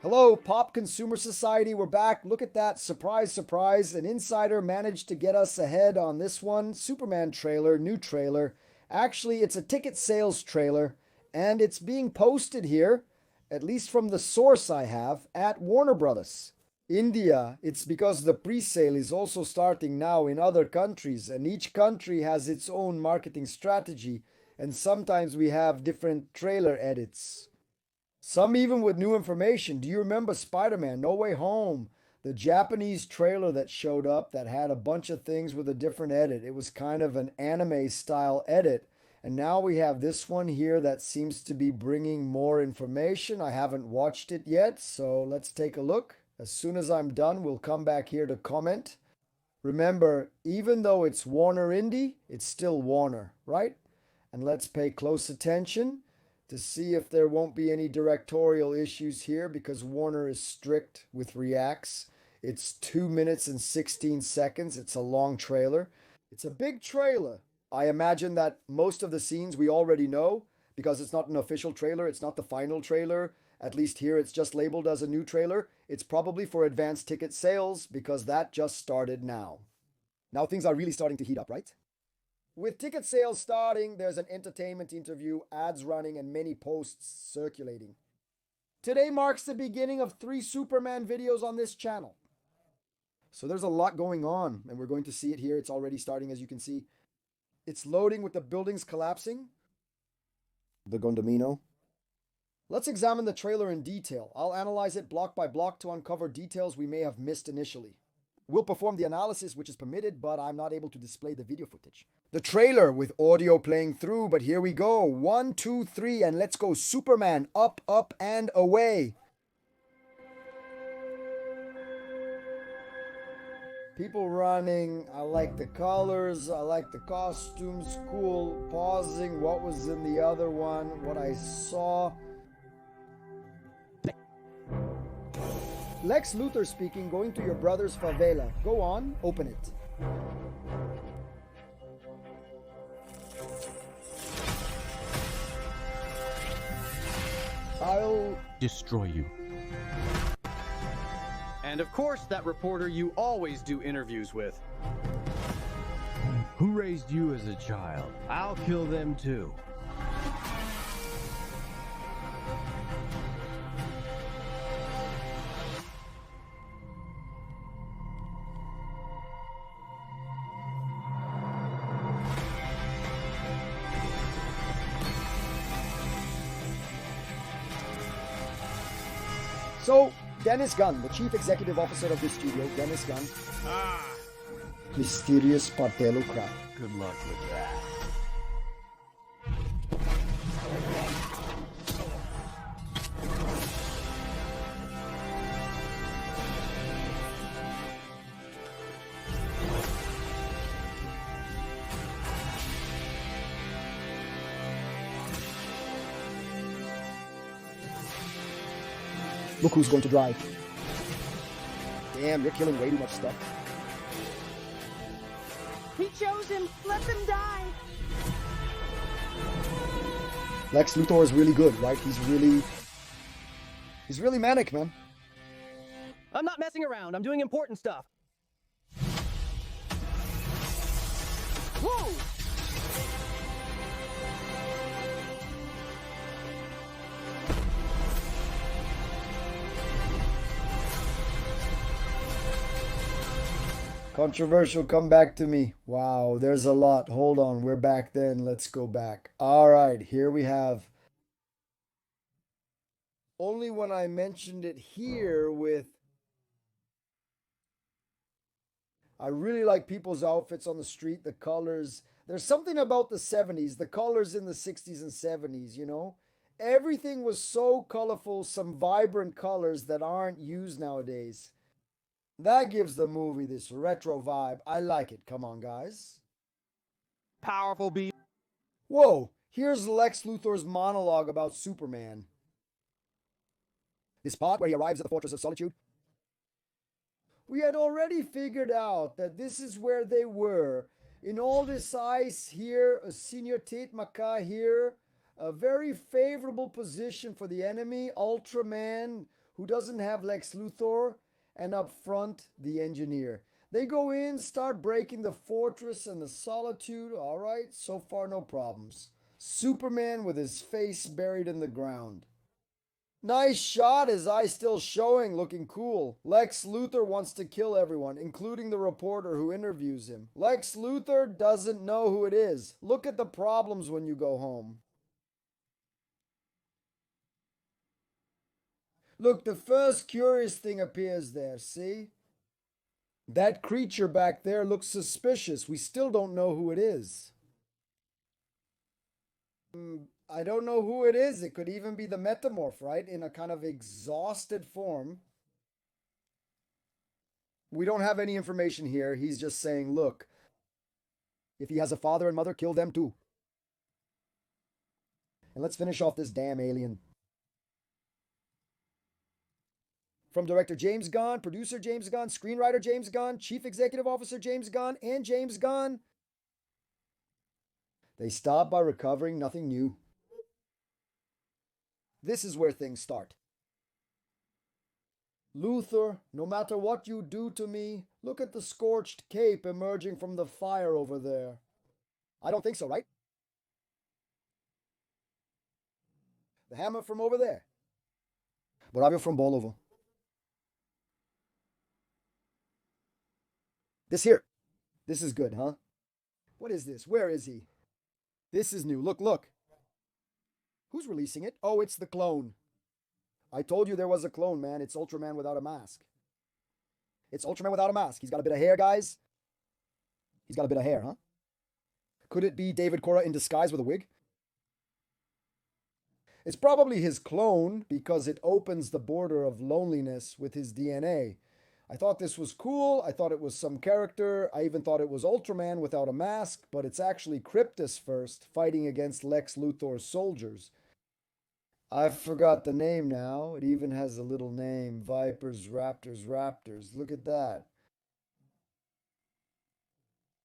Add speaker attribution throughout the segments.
Speaker 1: Hello, Pop Consumer Society. We're back. Look at that. Surprise, surprise. An insider managed to get us ahead on this one. Superman trailer, new trailer. Actually, it's a ticket sales trailer, and it's being posted here, at least from the source I have, at Warner Brothers. India, it's because the pre sale is also starting now in other countries, and each country has its own marketing strategy, and sometimes we have different trailer edits. Some even with new information. Do you remember Spider Man No Way Home? The Japanese trailer that showed up that had a bunch of things with a different edit. It was kind of an anime style edit. And now we have this one here that seems to be bringing more information. I haven't watched it yet, so let's take a look. As soon as I'm done, we'll come back here to comment. Remember, even though it's Warner Indie, it's still Warner, right? And let's pay close attention to see if there won't be any directorial issues here because Warner is strict with reacts. It's 2 minutes and 16 seconds. It's a long trailer. It's a big trailer. I imagine that most of the scenes we already know because it's not an official trailer. It's not the final trailer. At least here it's just labeled as a new trailer. It's probably for advanced ticket sales because that just started now. Now things are really starting to heat up, right? With ticket sales starting, there's an entertainment interview, ads running, and many posts circulating. Today marks the beginning of 3 Superman videos on this channel. So there's a lot going on, and we're going to see it here. It's already starting, as you can see. It's loading with the buildings collapsing. The Gondomino. Let's examine the trailer in detail. I'll analyze it block by block to uncover details we may have missed initially. We'll perform the analysis which is permitted, but I'm not able to display the video footage. The trailer with audio playing through, but here we go. 1, 2, 3, and let's go Superman. Up, up, and away. People running. I like the colors. I like the costumes. Cool. Pausing. What was in the other one? What I saw. Lex Luthor speaking, going to your brother's favela. Go on, open it. I'll
Speaker 2: destroy you.
Speaker 3: And of course, that reporter you always do interviews with.
Speaker 2: Who raised you as a child? I'll kill them too.
Speaker 1: So, Dennis Gunn, the chief executive officer of this studio, Dennis Gunn. Mysterious Partelocrat.
Speaker 2: Good luck with that.
Speaker 1: Look who's going to drive. Damn, you're killing way too much stuff.
Speaker 4: He chose him. Let them die.
Speaker 1: Lex Luthor is really good, right? He's really manic, man.
Speaker 4: I'm not messing around. I'm doing important stuff. Whoa!
Speaker 1: Controversial, come back to me. Wow, there's a lot. Hold on, we're back then. Let's go back. All right, here we have. Only when I mentioned it here with. I really like people's outfits on the street, the colors. There's something about the 70s, the colors in the 60s and 70s, you know? Everything was so colorful, some vibrant colors that aren't used nowadays. That gives the movie this retro vibe. I like it. Come on, guys.
Speaker 3: Powerful beat.
Speaker 1: Whoa, here's Lex Luthor's monologue about Superman. This part where he arrives at the Fortress of Solitude. We had already figured out that this is where they were. In all this ice here, a senior Tate Maca here, a very favorable position for the enemy, Ultraman, who doesn't have Lex Luthor, and up front, the engineer. They go in, start breaking the fortress and the solitude. All right, so far no problems. Superman with his face buried in the ground. Nice shot, his eye still showing, looking cool. Lex Luthor wants to kill everyone, including the reporter who interviews him. Lex Luthor doesn't know who it is. Look at the problems when you go home. Look, the first curious thing appears there, see? That creature back there looks suspicious. We still don't know who it is. I don't know who it is. It could even be the metamorph, right? In a kind of exhausted form. We don't have any information here. He's just saying, look, if he has a father and mother, kill them too. And let's finish off this damn alien. From director James Gunn, producer James Gunn, screenwriter James Gunn, chief executive officer James Gunn, and James Gunn. They stop by recovering nothing new. This is where things start. Luthor, no matter what you do to me, look at the scorched cape emerging from the fire over there. I don't think so, right? The hammer from over there. Bravio from Bolovo. This here. This is good, huh? What is this? Where is he? This is new. Look, look. Who's releasing it? Oh, it's the clone. I told you there was a clone, man. It's Ultraman without a mask. It's Ultraman without a mask. He's got a bit of hair, guys. He's got a bit of hair, huh? Could it be David Korra in disguise with a wig? It's probably his clone because it opens the border of loneliness with his DNA. I thought this was cool. I thought it was some character. I even thought it was Ultraman without a mask, but it's actually Kryptos first, fighting against Lex Luthor's soldiers. I forgot the name now. It even has a little name. Vipers, Raptors, Raptors. Look at that.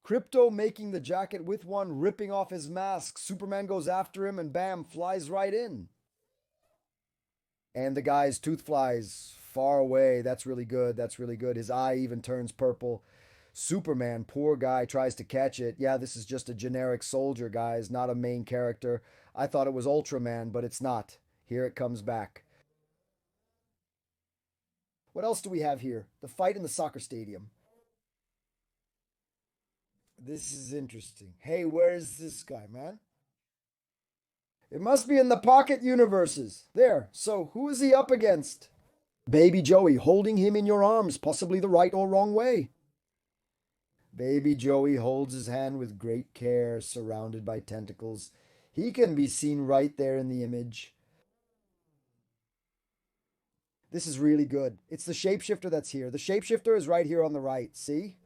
Speaker 1: Krypto making the jacket with one, ripping off his mask. Superman goes after him and bam, flies right in. And the guy's tooth flies far away. That's really good. That's really good. His eye even turns purple. Superman, poor guy, tries to catch it. Yeah, this is just a generic soldier, guys, not a main character. I thought it was Ultraman, but it's not. Here it comes back. What else do we have here? The fight in the soccer stadium. This is interesting. Hey, where is this guy, man? It must be in the pocket universes. There. So who is he up against? Baby Joey, holding him in your arms, possibly the right or wrong way. Baby Joey holds his hand with great care, surrounded by tentacles. He can be seen right there in the image. This is really good. It's the shapeshifter that's here. The shapeshifter is right here on the right, see?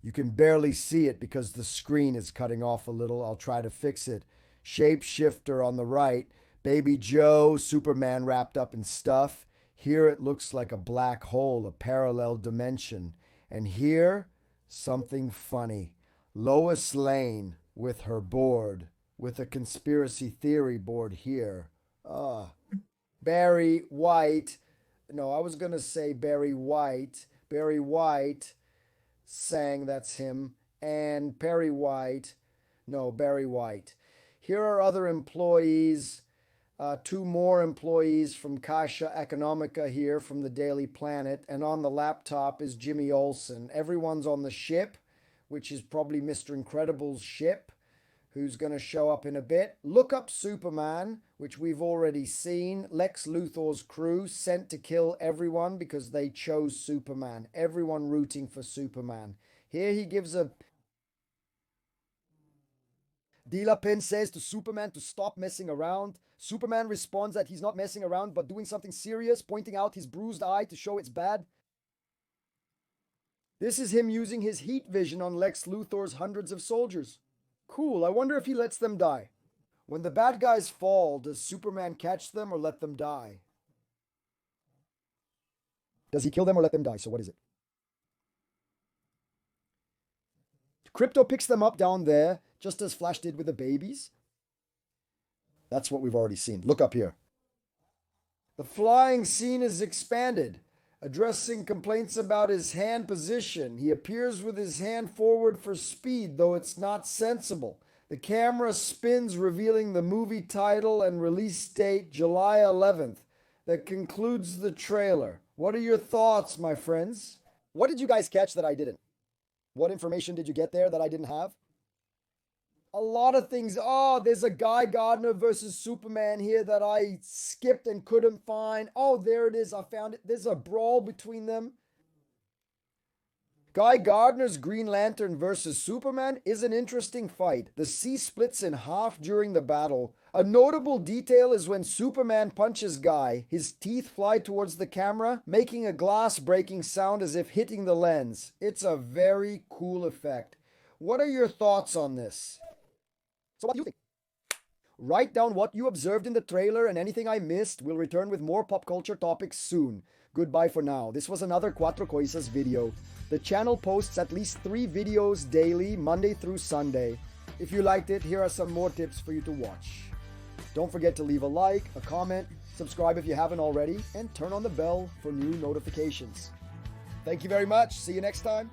Speaker 1: You can barely see it because the screen is cutting off a little. I'll try to fix it. Shapeshifter on the right. Baby Joe, Superman wrapped up in stuff. Here it looks like a black hole, a parallel dimension. And here, something funny. Lois Lane with her board, with a conspiracy theory board here. Barry White. No, I was going to say Barry White. Barry White sang, that's him. And Perry White. No, Barry White. Here are other employees. Two more employees from Caixa Economica here from the Daily Planet. And on the laptop is Jimmy Olsen. Everyone's on the ship, which is probably Mr. Incredible's ship, who's going to show up in a bit. Look up Superman, which we've already seen. Lex Luthor's crew sent to kill everyone because they chose Superman. Everyone rooting for Superman. Here he gives a... Dilapin says to Superman to stop messing around. Superman responds that he's not messing around but doing something serious, pointing out his bruised eye to show it's bad. This is him using his heat vision on Lex Luthor's hundreds of soldiers. Cool, I wonder if he lets them die. When the bad guys fall, does Superman catch them or let them die? Does he kill them or let them die? So what is it? Krypto picks them up down there, just as Flash did with the babies. That's what we've already seen. Look up here. The flying scene is expanded, addressing complaints about his hand position. He appears with his hand forward for speed, though it's not sensible. The camera spins, revealing the movie title and release date, July 11th. That concludes the trailer. What are your thoughts, my friends? What did you guys catch that I didn't? What information did you get there that I didn't have? A lot of things. Oh, there's a Guy Gardner versus Superman here that I skipped and couldn't find. Oh, there it is. I found it. There's a brawl between them. Guy Gardner's Green Lantern versus Superman is an interesting fight. The sea splits in half during the battle. A notable detail is when Superman punches Guy, his teeth fly towards the camera, making a glass-breaking sound as if hitting the lens. It's a very cool effect. What are your thoughts on this? So what do you think? Write down what you observed in the trailer and anything I missed. We'll return with more pop culture topics soon. Goodbye for now. This was another Cuatro Coisas video. The channel posts at least 3 videos daily, Monday through Sunday. If you liked it, here are some more tips for you to watch. Don't forget to leave a like, a comment, subscribe if you haven't already, and turn on the bell for new notifications. Thank you very much. See you next time.